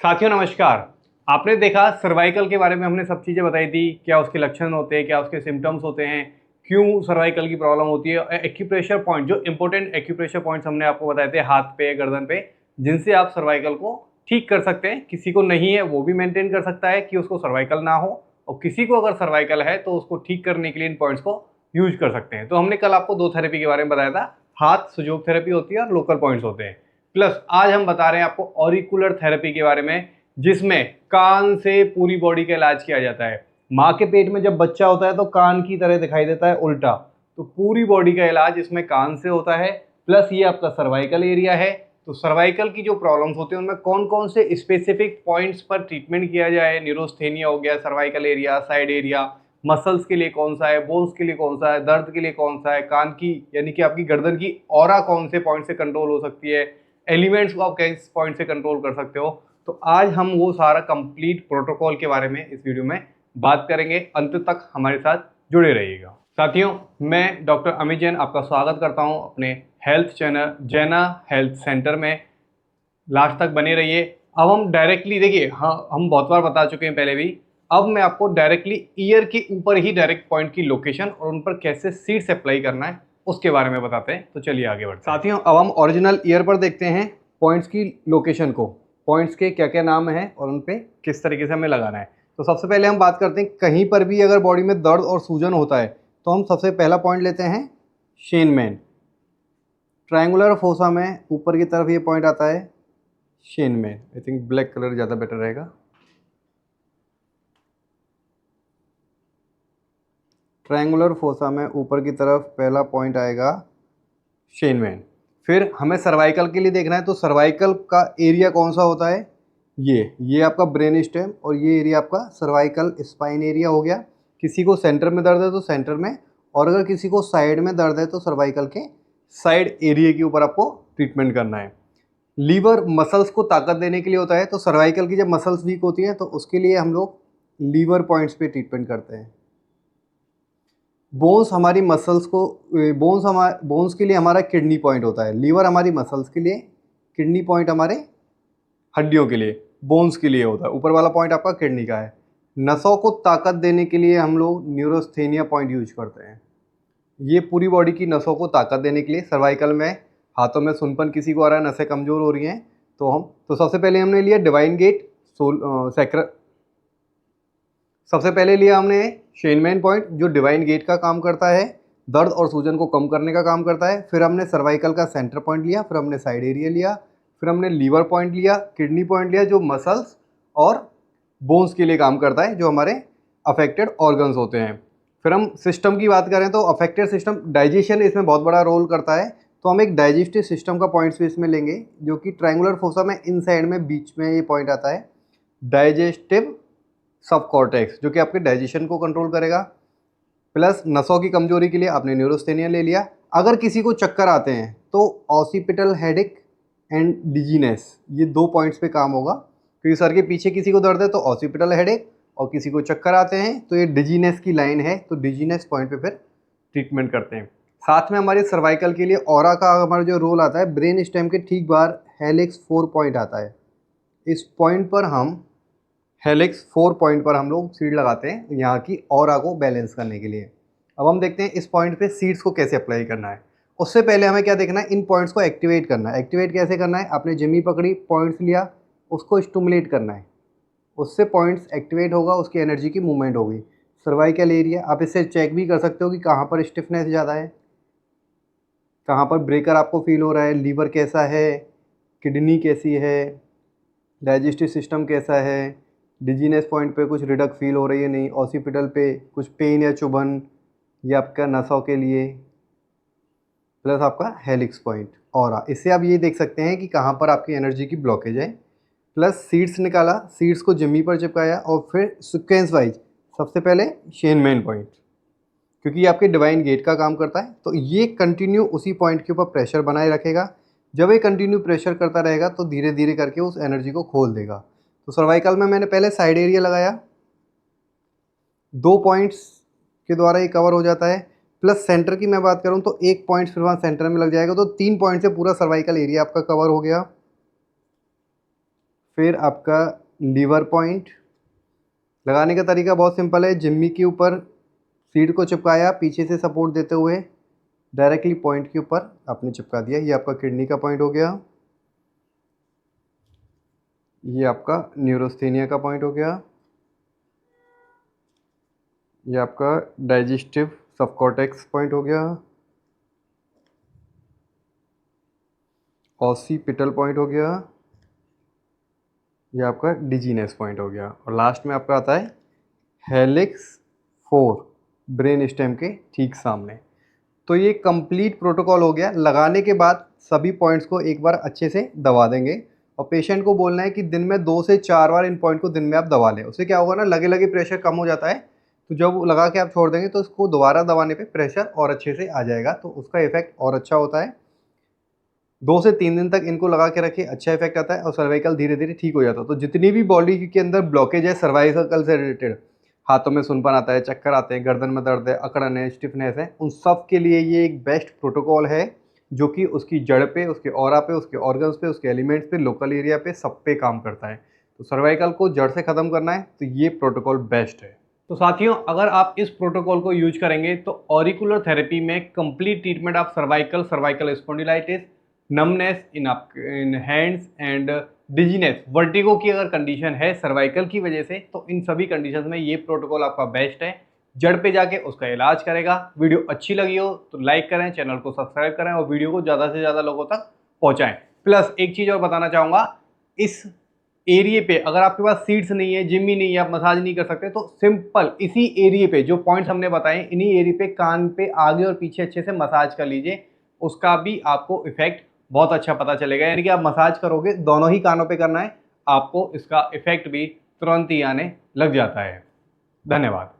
साथियों नमस्कार। आपने देखा सर्वाइकल के बारे में हमने सब चीज़ें बताई थी, क्या उसके लक्षण होते हैं, क्या उसके सिम्टम्स होते हैं, क्यों सर्वाइकल की प्रॉब्लम होती है। एक्यूप्रेशर पॉइंट, जो इंपॉर्टेंट एक्यूप्रेशर पॉइंट्स हमने आपको बताए थे हाथ पे, गर्दन पे, जिनसे आप सर्वाइकल को ठीक कर सकते हैं। किसी को नहीं है वो भी मेंटेन कर सकता है कि उसको सर्वाइकल ना हो, और किसी को अगर सर्वाइकल है तो उसको ठीक करने के लिए इन पॉइंट्स को यूज कर सकते हैं। तो हमने कल आपको दो थेरेपी के बारे में बताया था, हाथ सुजोग थेरेपी होती है और लोकल पॉइंट्स होते हैं। प्लस आज हम बता रहे हैं आपको ऑरिकुलर थेरेपी के बारे में, जिसमें कान से पूरी बॉडी का इलाज किया जाता है। माँ के पेट में जब बच्चा होता है तो कान की तरह दिखाई देता है उल्टा, तो पूरी बॉडी का इलाज इसमें कान से होता है। प्लस ये आपका सर्वाइकल एरिया है, तो सर्वाइकल की जो प्रॉब्लम्स होती हैं उनमें कौन कौन से स्पेसिफिक पॉइंट्स पर ट्रीटमेंट किया जाए। न्यूरोस्थेनिया हो गया, cervical area, side area, muscles के लिए कौन सा है, बोन्स के लिए कौन सा है, दर्द के लिए कौन सा है, कान की यानी कि आपकी गर्दन की ऑरा कौन से पॉइंट से कंट्रोल हो सकती है, एलिमेंट्स को आप किस पॉइंट से कंट्रोल कर सकते हो। तो आज हम वो सारा कंप्लीट प्रोटोकॉल के बारे में इस वीडियो में बात करेंगे। अंत तक हमारे साथ जुड़े रहिएगा। साथियों, मैं डॉक्टर अमित जैन आपका स्वागत करता हूं अपने हेल्थ चैनल जैना हेल्थ सेंटर में। लास्ट तक बने रहिए। अब हम डायरेक्टली देखिए, हाँ हम बहुत बार बता चुके हैं पहले भी, अब मैं आपको डायरेक्टली ईयर के ऊपर ही डायरेक्ट पॉइंट की लोकेशन और उन पर कैसे सीड्स अप्लाई करना है उसके बारे में बताते हैं। तो चलिए आगे बढ़ते हैं। साथियों, अब हम ओरिजिनल ईयर पर देखते हैं पॉइंट्स की लोकेशन को, पॉइंट्स के क्या क्या नाम हैं और उन पे किस तरीके से हमें लगाना है। तो सबसे पहले हम बात करते हैं, कहीं पर भी अगर बॉडी में दर्द और सूजन होता है तो हम सबसे पहला पॉइंट लेते हैं शेनमैन। ट्रायंगुलर फोसा में ऊपर की तरफ ये पॉइंट आता है शेनमैन। आई थिंक ब्लैक कलर ज़्यादा बेटर रहेगा। ट्रायंगुलर फोसा में ऊपर की तरफ पहला पॉइंट आएगा शेनमैन। फिर हमें सर्वाइकल के लिए देखना है, तो सर्वाइकल का एरिया कौन सा होता है, ये आपका ब्रेन स्टेम, और ये एरिया आपका सर्वाइकल स्पाइन एरिया हो गया। किसी को सेंटर में दर्द है तो सेंटर में, और अगर किसी को साइड में दर्द है तो सर्वाइकल के साइड एरिया के ऊपर आपको ट्रीटमेंट करना है। लीवर मसल्स को ताकत देने के लिए होता है, तो सर्वाइकल की जब मसल्स वीक होती हैं तो उसके लिए हम लोग लीवर पॉइंट्स पे ट्रीटमेंट करते हैं। बोन्स हमारी मसल्स को, बोन्स के लिए हमारा किडनी पॉइंट होता है। लीवर हमारी मसल्स के लिए, किडनी पॉइंट हमारे हड्डियों के लिए, बोन्स के लिए होता है। ऊपर वाला पॉइंट आपका किडनी का है। नसों को ताकत देने के लिए हम लोग न्यूरोस्थेनिया पॉइंट यूज करते हैं। ये पूरी बॉडी की नसों को ताकत देने के लिए। सर्वाइकल में हाथों में सुनपन किसी को आ रहा है, नसें कमज़ोर हो रही हैं, तो सबसे पहले हमने लिया डिवाइन गेट सबसे पहले लिया हमने शेनमैन पॉइंट, जो डिवाइन गेट का काम करता है, दर्द और सूजन को कम करने का काम करता है। फिर हमने सर्वाइकल का सेंटर पॉइंट लिया, फिर हमने साइड एरिया लिया, फिर हमने लीवर पॉइंट लिया, किडनी पॉइंट लिया जो मसल्स और बोन्स के लिए काम करता है, जो हमारे अफेक्टेड ऑर्गन्स होते हैं। फिर हम सिस्टम की बात करें तो अफेक्टेड सिस्टम, डाइजेशन इसमें बहुत बड़ा रोल करता है, तो हम एक डाइजेस्टिव सिस्टम का पॉइंट्स भी इसमें लेंगे, जो कि ट्रायंगुलर फोसा में इन साइड में बीच में ये पॉइंट आता है, डाइजेस्टिव सब कॉर्टेक्स, जो कि आपके डाइजेशन को कंट्रोल करेगा। प्लस नसों की कमजोरी के लिए आपने न्यूरोस्थेनिया ले लिया। अगर किसी को चक्कर आते हैं तो ऑसिपिटल हेडेक एंड डिजीनेस, ये दो पॉइंट्स पे काम होगा, क्योंकि सर के पीछे किसी को दर्द है तो ऑसिपिटल हेडेक, और किसी को चक्कर आते हैं तो ये डिजीनेस की लाइन है, तो डिजीनेस पॉइंट पे फिर ट्रीटमेंट करते हैं। साथ में हमारे सर्वाइकल के लिए ऑरा का हमारा जो रोल आता है, ब्रेन स्टेम के ठीक बाहर हेलिक्स 4 पॉइंट आता है। इस पॉइंट पर हम हेलिक्स 4 पॉइंट पर हम लोग सीड लगाते हैं यहाँ की ऑरा को बैलेंस करने के लिए। अब हम देखते हैं इस पॉइंट पे सीड्स को कैसे अप्लाई करना है। उससे पहले हमें क्या देखना है, इन पॉइंट्स को एक्टिवेट करना है। एक्टिवेट कैसे करना है, आपने जिमी पकड़ी, पॉइंट्स लिया, उसको स्टिमुलेट करना है, उससे पॉइंट्स एक्टिवेट होगा, उसकी एनर्जी की मूवमेंट होगी। सर्वाइकल एरिया आप इससे चेक भी कर सकते हो कि कहाँ पर स्टिफनेस ज़्यादा है, कहाँ पर ब्रेकर आपको फील हो रहा है, लीवर कैसा है, किडनी कैसी है, डाइजेस्टिव सिस्टम कैसा है, डिजीनेस पॉइंट पे कुछ रिडक फील हो रही है नहीं, ऑसिपिटल पे कुछ पेन या चुभन, ये आपका नसों के लिए, प्लस आपका हेलिक्स पॉइंट और इससे आप ये देख सकते हैं कि कहाँ पर आपकी एनर्जी की ब्लॉकेज है। प्लस सीड्स निकाला, सीड्स को जमी पर चिपकाया, और फिर सीक्वेंस वाइज सबसे पहले शेनमैन पॉइंट, क्योंकि ये आपके डिवाइन गेट का काम करता है, तो ये कंटिन्यू उसी पॉइंट के ऊपर प्रेशर बनाए रखेगा। जब ये कंटिन्यू प्रेशर करता रहेगा तो धीरे धीरे करके उस एनर्जी को खोल देगा। तो सर्वाइकल में मैंने पहले साइड एरिया लगाया, 2 पॉइंट्स के द्वारा ये कवर हो जाता है। प्लस सेंटर की मैं बात करूं तो 1 पॉइंट फिर वहाँ सेंटर में लग जाएगा, तो 3 पॉइंट से पूरा सर्वाइकल एरिया आपका कवर हो गया। फिर आपका लीवर पॉइंट। लगाने का तरीका बहुत सिंपल है, जिम्मी के ऊपर सीट को चिपकाया, पीछे से सपोर्ट देते हुए डायरेक्टली पॉइंट के ऊपर आपने चिपका दिया। ये आपका किडनी का पॉइंट हो गया, ये आपका न्यूरोस्थेनिया का पॉइंट हो गया, ये आपका डाइजेस्टिव सबकॉर्टेक्स पॉइंट हो गया, ऑसिपिटल पॉइंट हो गया, ये आपका डिजीनेस पॉइंट हो गया, और लास्ट में आपका आता है हेलिक्स 4 ब्रेन स्टेम के ठीक सामने। तो ये कंप्लीट प्रोटोकॉल हो गया। लगाने के बाद सभी पॉइंट्स को एक बार अच्छे से दबा देंगे और पेशेंट को बोलना है कि दिन में 2 से 4 बार इन पॉइंट को दिन में आप दबा लें। उससे क्या होगा ना, लगे लगे प्रेशर कम हो जाता है, तो जब लगा के आप छोड़ देंगे तो उसको दोबारा दबाने पे प्रेशर और अच्छे से आ जाएगा, तो उसका इफेक्ट और अच्छा होता है। 2 से 3 दिन तक इनको लगा के रखिए, अच्छा इफेक्ट आता है और सर्वाइकल धीरे धीरे ठीक हो जाता है। तो जितनी भी बॉडी के अंदर ब्लॉकेज है सर्वाइकल से रिलेटेड, हाथों में सुनपन आता है, चक्कर आते हैं, गर्दन में दर्द है, अकड़न है, स्टिफनेस है, उन सब के लिए ये एक बेस्ट प्रोटोकॉल है जो कि उसकी जड़ पे, उसके ऑरा पे, उसके ऑर्गन्स पे, उसके एलिमेंट्स पे, लोकल एरिया पे, सब पे काम करता है। तो सर्वाइकल को जड़ से ख़त्म करना है तो ये प्रोटोकॉल बेस्ट है। तो साथियों, अगर आप इस प्रोटोकॉल को यूज करेंगे तो ऑरिकुलर थेरेपी में complete treatment of cervical spondylitis, numbness in hands and dizziness, vertigo की अगर कंडीशन है सर्वाइकल की वजह से, तो इन सभी कंडीशंस में ये प्रोटोकॉल आपका बेस्ट है। जड़ पे जाके उसका इलाज करेगा। वीडियो अच्छी लगी हो तो लाइक करें, चैनल को सब्सक्राइब करें और वीडियो को ज़्यादा से ज़्यादा लोगों तक पहुँचाएं। प्लस एक चीज़ और बताना चाहूँगा, इस एरिए पे अगर आपके पास सीट्स नहीं है, जिम ही नहीं है, आप मसाज नहीं कर सकते, तो सिंपल इसी एरिए पे जो पॉइंट्स हमने बताए, इन्हीं एरिए पे कान पे आगे और पीछे अच्छे से मसाज कर लीजिए। उसका भी आपको इफेक्ट बहुत अच्छा पता चलेगा। यानी कि आप मसाज करोगे, दोनों ही कानों पे करना है, आपको इसका इफेक्ट भी तुरंत ही आने लग जाता है। धन्यवाद।